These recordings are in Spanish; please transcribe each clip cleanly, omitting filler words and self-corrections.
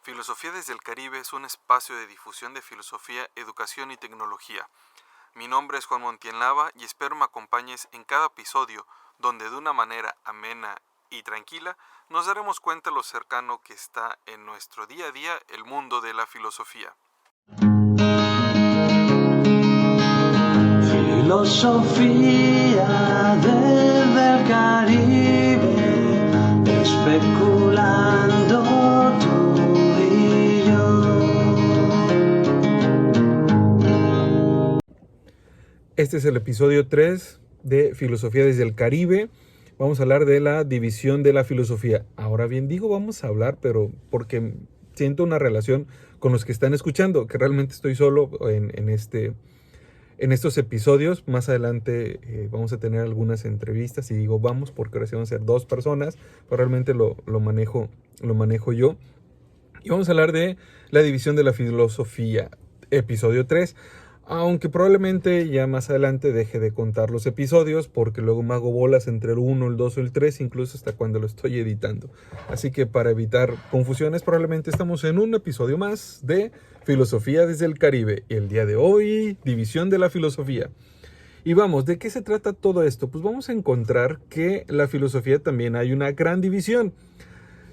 Filosofía desde el Caribe es un espacio de difusión de filosofía, educación y tecnología. Mi nombre es Juan Montienlava y espero me acompañes en cada episodio donde de una manera amena y tranquila nos daremos cuenta lo cercano que está en nuestro día a día el mundo de la filosofía. Filosofía desde el Caribe, especulando tú y yo. Este es el episodio 3 de Filosofía desde el Caribe. Vamos a hablar de la división de la filosofía. Ahora bien, digo vamos a hablar, pero porque siento una relación con los que están escuchando, que realmente estoy solo en estos episodios. Más adelante vamos a tener algunas entrevistas y digo vamos porque ahora sí van a ser 2 personas, pero realmente lo manejo yo. Y vamos a hablar de la división de la filosofía, episodio 3. Aunque probablemente ya más adelante deje de contar los episodios porque luego me hago bolas entre el 1, el 2 o el 3, incluso hasta cuando lo estoy editando. Así que para evitar confusiones probablemente estamos en un episodio más de Filosofía desde el Caribe. Y el día de hoy, división de la filosofía. Y vamos, ¿de qué se trata todo esto? Pues vamos a encontrar que la filosofía también hay una gran división.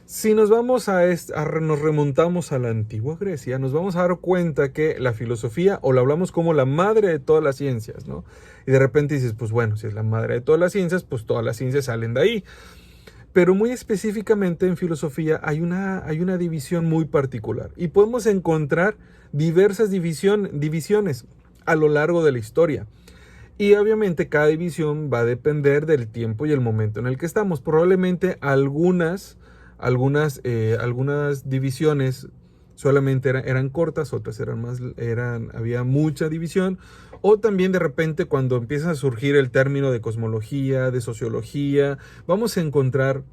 Si nos vamos nos remontamos a la antigua Grecia, nos vamos a dar cuenta que la filosofía, o la hablamos como la madre de todas las ciencias, ¿no? Y de repente dices, pues bueno, si es la madre de todas las ciencias, pues todas las ciencias salen de ahí. Pero muy específicamente en filosofía hay una división muy particular. Y podemos encontrar diversas divisiones a lo largo de la historia. Y obviamente cada división va a depender del tiempo y el momento en el que estamos. Probablemente algunas divisiones solamente eran cortas, otras había mucha división, o también de repente cuando empieza a surgir el término de cosmología, de sociología, vamos a encontrar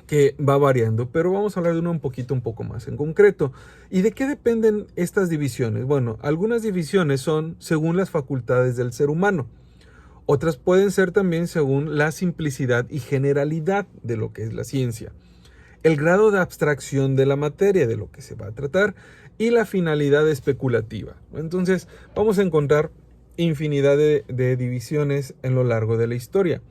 que va variando, pero vamos a hablar de uno un poco más en concreto. ¿Y de qué dependen estas divisiones? Bueno, algunas divisiones son según las facultades del ser humano. Otras pueden ser también según la simplicidad y generalidad de lo que es la ciencia, el grado de abstracción de la materia de lo que se va a tratar y la finalidad especulativa. Entonces vamos a encontrar infinidad de divisiones en lo largo de la historia.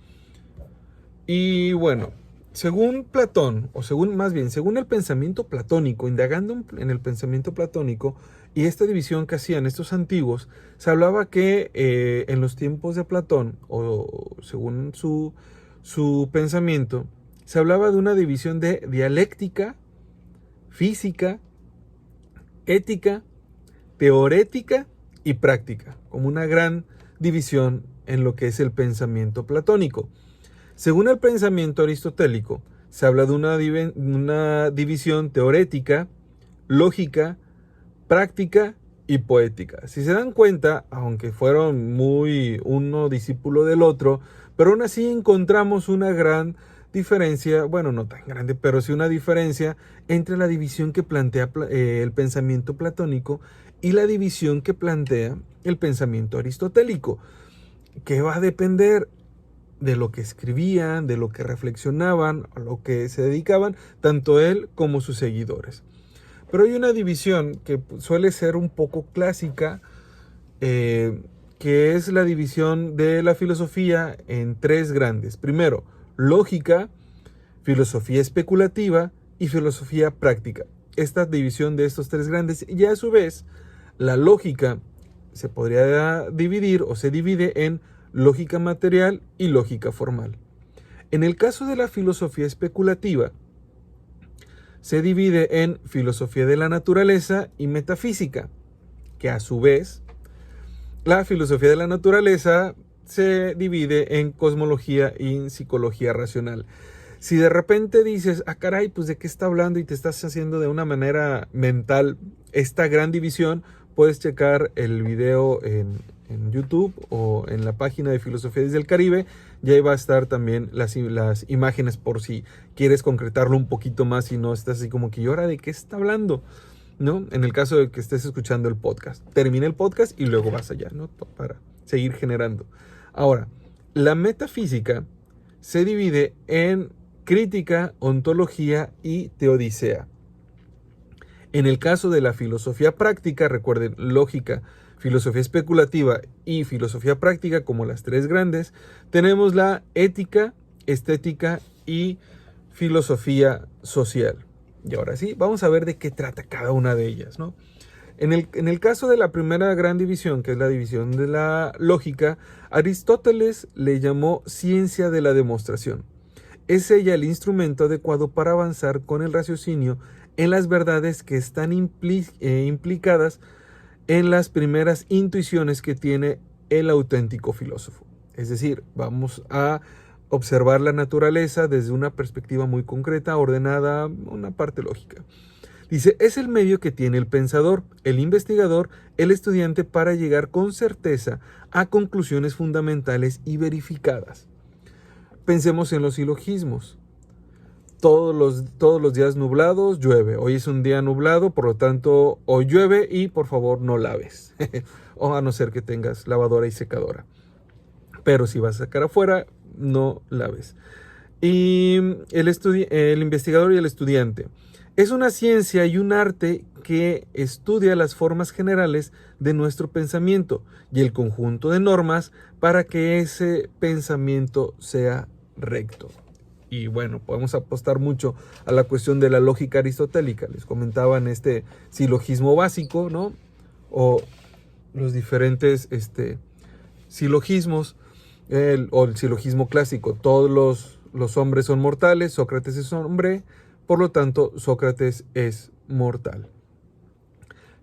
Y bueno, según Platón, según el pensamiento platónico, indagando en el pensamiento platónico y esta división que hacían estos antiguos, se hablaba que en los tiempos de Platón, o según su pensamiento, se hablaba de una división de dialéctica, física, ética, teorética y práctica, como una gran división en lo que es el pensamiento platónico. Según el pensamiento aristotélico, se habla de una división teorética, lógica, práctica y poética. Si se dan cuenta, aunque fueron muy uno discípulo del otro, pero aún así encontramos una gran diferencia, bueno, no tan grande, pero sí una diferencia entre la división que plantea el pensamiento platónico y la división que plantea el pensamiento aristotélico, que va a depender de lo que escribían, de lo que reflexionaban, a lo que se dedicaban, tanto él como sus seguidores. Pero hay una división que suele ser un poco clásica, que es la división de la filosofía en 3 grandes. Primero, lógica, filosofía especulativa y filosofía práctica. Esta división de estos 3 grandes, y a su vez, la lógica se podría dividir o se divide en lógica material y lógica formal. En el caso de la filosofía especulativa, se divide en filosofía de la naturaleza y metafísica, que a su vez, la filosofía de la naturaleza se divide en cosmología y en psicología racional. Si de repente dices, caray, pues de qué está hablando y te estás haciendo de una manera mental esta gran división, puedes checar el video en YouTube o en la página de Filosofía desde el Caribe. Y ahí va a estar también las imágenes por si quieres concretarlo un poquito más y no estás así como que, ¿y ahora de qué está hablando? ¿No? En el caso de que estés escuchando el podcast. Termina el podcast y luego vas allá, ¿no? Para seguir generando. Ahora, la metafísica se divide en crítica, ontología y teodicea. En el caso de la filosofía práctica, recuerden, lógica, filosofía especulativa y filosofía práctica como las tres grandes, tenemos la ética, estética y filosofía social. Y ahora sí, vamos a ver de qué trata cada una de ellas, ¿no? En el caso de la primera gran división, que es la división de la lógica, Aristóteles le llamó ciencia de la demostración. Es ella el instrumento adecuado para avanzar con el raciocinio en las verdades que están implicadas en las primeras intuiciones que tiene el auténtico filósofo. Es decir, vamos a observar la naturaleza desde una perspectiva muy concreta, ordenada, una parte lógica. Dice, es el medio que tiene el pensador, el investigador, el estudiante para llegar con certeza a conclusiones fundamentales y verificadas. Pensemos en los silogismos. Todos los días nublados llueve. Hoy es un día nublado, por lo tanto hoy llueve y por favor no laves. O a no ser que tengas lavadora y secadora. Pero si vas a sacar afuera, no laves. Y el investigador y el estudiante. Es una ciencia y un arte que estudia las formas generales de nuestro pensamiento y el conjunto de normas para que ese pensamiento sea recto. Y bueno, podemos apostar mucho a la cuestión de la lógica aristotélica. Les comentaba en este silogismo básico, ¿no? O los diferentes silogismos, o el silogismo clásico. Todos los hombres son mortales, Sócrates es hombre, por lo tanto, Sócrates es mortal.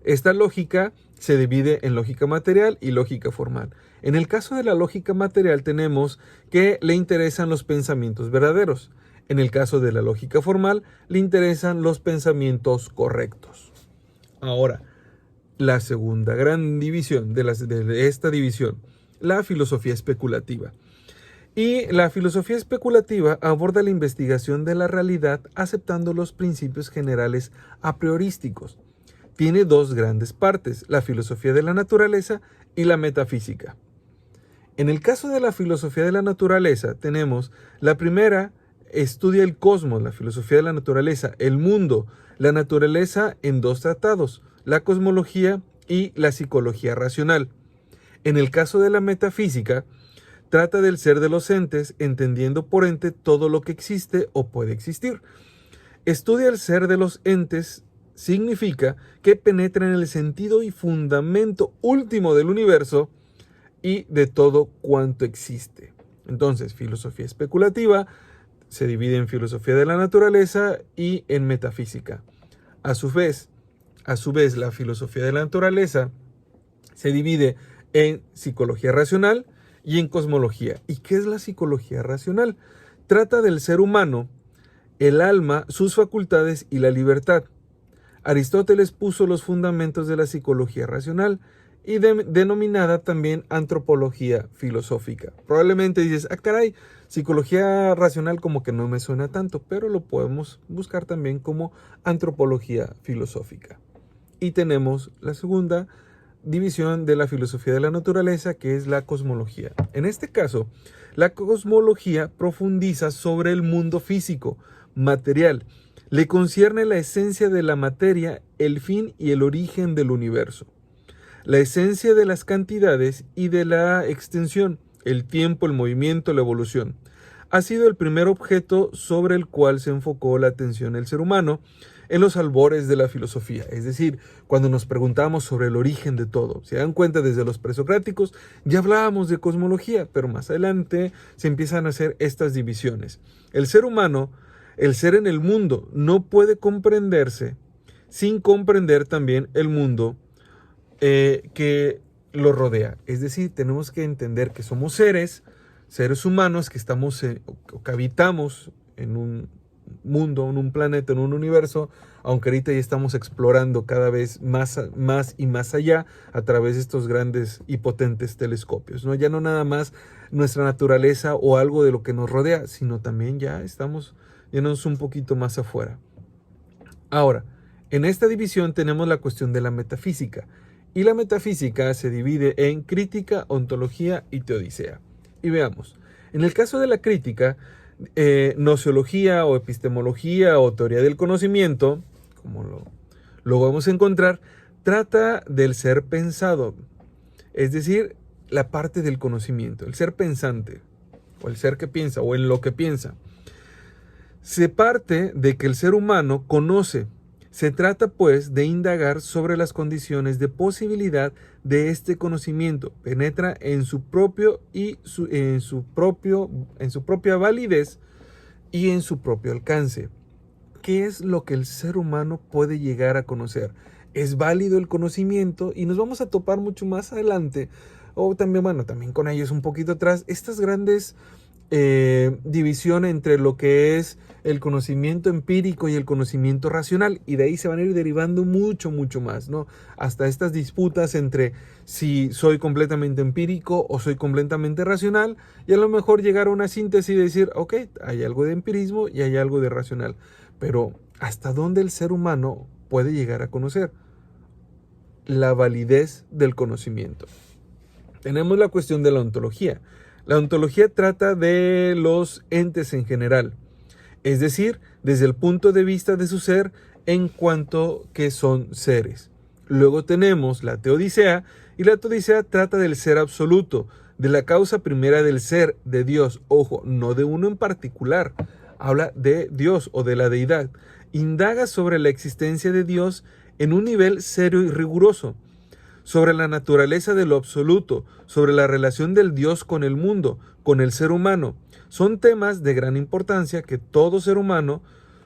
Esta lógica se divide en lógica material y lógica formal. En el caso de la lógica material tenemos que le interesan los pensamientos verdaderos. En el caso de la lógica formal le interesan los pensamientos correctos. Ahora, la segunda gran división de esta división, la filosofía especulativa. Y la filosofía especulativa aborda la investigación de la realidad aceptando los principios generales a priorísticos. Tiene dos grandes partes, la filosofía de la naturaleza y la metafísica. En el caso de la filosofía de la naturaleza tenemos la primera, estudia el cosmos, la filosofía de la naturaleza, el mundo, la naturaleza en dos tratados, la cosmología y la psicología racional. En el caso de la metafísica, trata del ser de los entes, entendiendo por ente todo lo que existe o puede existir. Estudia el ser de los entes significa que penetra en el sentido y fundamento último del universo y de todo cuanto existe. Entonces, filosofía especulativa se divide en filosofía de la naturaleza y en metafísica. A su vez, la filosofía de la naturaleza se divide en psicología racional y en cosmología. ¿Y qué es la psicología racional? Trata del ser humano, el alma, sus facultades y la libertad. Aristóteles puso los fundamentos de la psicología racional y denominada también antropología filosófica. Probablemente dices, caray, psicología racional como que no me suena tanto, pero lo podemos buscar también como antropología filosófica. Y tenemos la segunda división de la filosofía de la naturaleza, que es la cosmología. En este caso, la cosmología profundiza sobre el mundo físico, material. Le concierne la esencia de la materia, el fin y el origen del universo. La esencia de las cantidades y de la extensión, el tiempo, el movimiento, la evolución. Ha sido el primer objeto sobre el cual se enfocó la atención del ser humano en los albores de la filosofía, es decir, cuando nos preguntamos sobre el origen de todo. Se dan cuenta, desde los presocráticos ya hablábamos de cosmología, pero más adelante se empiezan a hacer estas divisiones. El ser humano, el ser en el mundo, no puede comprenderse sin comprender también el mundo que lo rodea. Es decir, tenemos que entender que somos seres humanos que estamos o que habitamos en un mundo, en un planeta, en un universo, aunque ahorita ya estamos explorando cada vez más y más allá a través de estos grandes y potentes telescopios, ¿no? Ya no nada más nuestra naturaleza o algo de lo que nos rodea, sino también ya estamos yéndonos un poquito más afuera. Ahora, en esta división tenemos la cuestión de la metafísica, y la metafísica se divide en crítica, ontología y teodicea. Y veamos, en el caso de la crítica, gnoseología o epistemología o teoría del conocimiento, como lo vamos a encontrar, trata del ser pensado, es decir, la parte del conocimiento, el ser pensante, o el ser que piensa, o en lo que piensa. Se parte de que el ser humano conoce. Se trata, pues, de indagar sobre las condiciones de posibilidad de este conocimiento. Penetra en su propia validez y en su propio alcance. ¿Qué es lo que el ser humano puede llegar a conocer? Es válido el conocimiento y nos vamos a topar mucho más adelante, o también, bueno, también con ellos un poquito atrás, estas grandes división entre lo que es el conocimiento empírico y el conocimiento racional, y de ahí se van a ir derivando mucho más, ¿no? Hasta estas disputas entre si soy completamente empírico o soy completamente racional, y a lo mejor llegar a una síntesis y decir, ok, hay algo de empirismo y hay algo de racional, pero ¿hasta dónde el ser humano puede llegar a conocer? La validez del conocimiento. Tenemos la cuestión de la ontología. La ontología trata de los entes en general, es decir, desde el punto de vista de su ser en cuanto que son seres. Luego tenemos la teodicea, y la teodicea trata del ser absoluto, de la causa primera del ser, de Dios. Ojo, no de uno en particular, habla de Dios o de la deidad. Indaga sobre la existencia de Dios en un nivel serio y riguroso, sobre la naturaleza de lo absoluto, sobre la relación del Dios con el mundo, con el ser humano. Son temas de gran importancia que todo ser humano,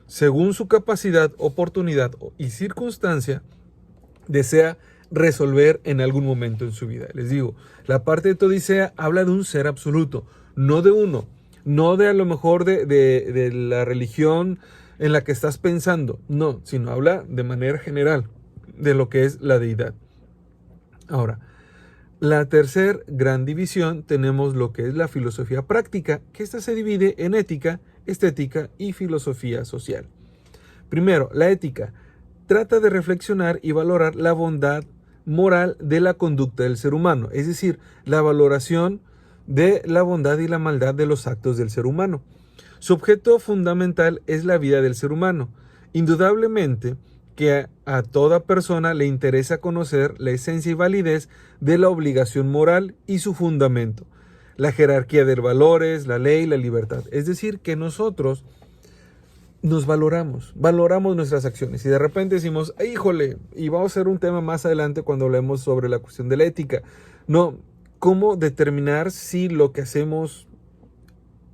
según su capacidad, oportunidad y circunstancia, desea resolver en algún momento en su vida. Les digo, la parte de teodicea habla de un ser absoluto, no de uno, no de a lo mejor de la religión en la que estás pensando, no, sino habla de manera general de lo que es la deidad. Ahora, la tercera gran división tenemos lo que es la filosofía práctica, que esta se divide en ética, estética y filosofía social. Primero, la ética trata de reflexionar y valorar la bondad moral de la conducta del ser humano, es decir, la valoración de la bondad y la maldad de los actos del ser humano. Su objeto fundamental es la vida del ser humano. Indudablemente, que a toda persona le interesa conocer la esencia y validez de la obligación moral y su fundamento, la jerarquía de valores, la ley, la libertad. Es decir, que nosotros nos valoramos nuestras acciones, y de repente decimos, híjole, y vamos a hacer un tema más adelante cuando hablemos sobre la cuestión de la ética. No, ¿cómo determinar si lo que hacemos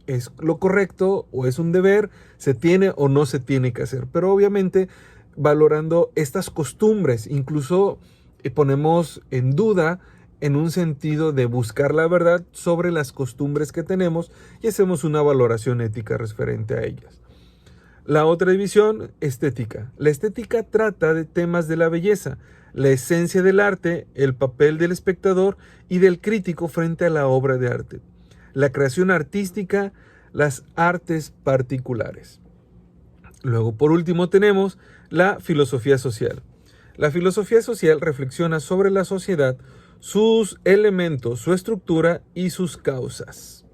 es lo correcto o es un deber, se tiene o no se tiene que hacer? Pero obviamente valorando estas costumbres, incluso ponemos en duda en un sentido de buscar la verdad sobre las costumbres que tenemos y hacemos una valoración ética referente a ellas. La otra división, estética. La estética trata de temas de la belleza, la esencia del arte, el papel del espectador y del crítico frente a la obra de arte, la creación artística, las artes particulares. Luego, por último, tenemos la filosofía social. La filosofía social reflexiona sobre la sociedad, sus elementos, su estructura y sus causas.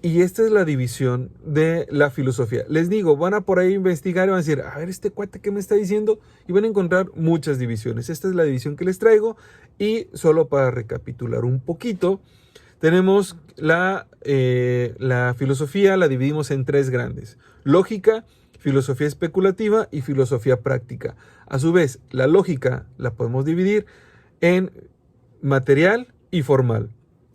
Y esta es la división de la filosofía. Les digo, van a por ahí investigar y van a decir, a ver, este cuate, ¿qué me está diciendo? Y van a encontrar muchas divisiones. Esta es la división que les traigo, y solo para recapitular un poquito, tenemos la filosofía, la dividimos en tres grandes: lógica, filosofía especulativa y filosofía práctica. A su vez, la lógica la podemos dividir en material y formal.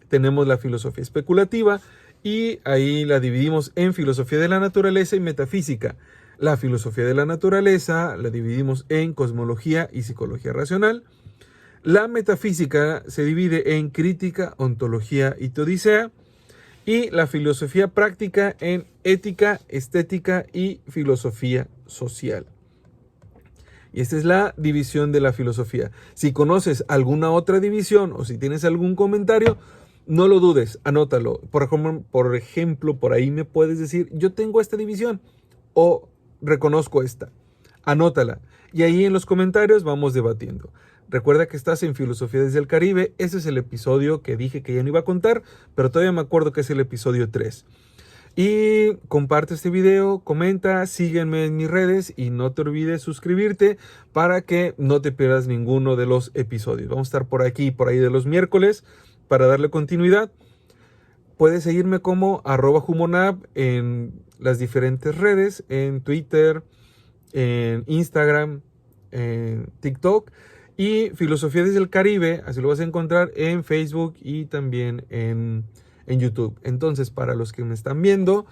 Tenemos la filosofía especulativa, y ahí la dividimos en filosofía de la naturaleza y metafísica. La filosofía de la naturaleza la dividimos en cosmología y psicología racional. La metafísica se divide en crítica, ontología y teodicea. Y la filosofía práctica en ética, estética y filosofía social. Y esta es la división de la filosofía. Si conoces alguna otra división o si tienes algún comentario, no lo dudes, anótalo. Por ejemplo, por ahí me puedes decir, yo tengo esta división o reconozco esta. Anótala. Y ahí en los comentarios vamos debatiendo. Recuerda que estás en Filosofía desde el Caribe. Ese es el episodio que dije que ya no iba a contar, pero todavía me acuerdo que es el episodio 3. Y comparte este video, comenta, sígueme en mis redes y no te olvides suscribirte para que no te pierdas ninguno de los episodios. Vamos a estar por aquí, por ahí de los miércoles para darle continuidad. Puedes seguirme como @humonab en las diferentes redes, en Twitter, en Instagram, en TikTok. Y Filosofía desde el Caribe, así lo vas a encontrar en Facebook y también en YouTube. Entonces, para los que me están viendo,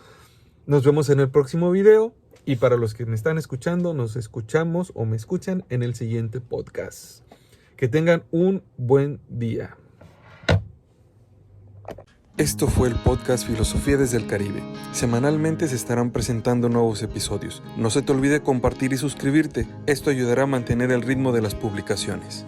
nos vemos en el próximo video. Y para los que me están escuchando, nos escuchamos o me escuchan en el siguiente podcast. Que tengan un buen día. Esto fue el podcast Filosofía desde el Caribe. Semanalmente se estarán presentando nuevos episodios. No se te olvide compartir y suscribirte. Esto ayudará a mantener el ritmo de las publicaciones.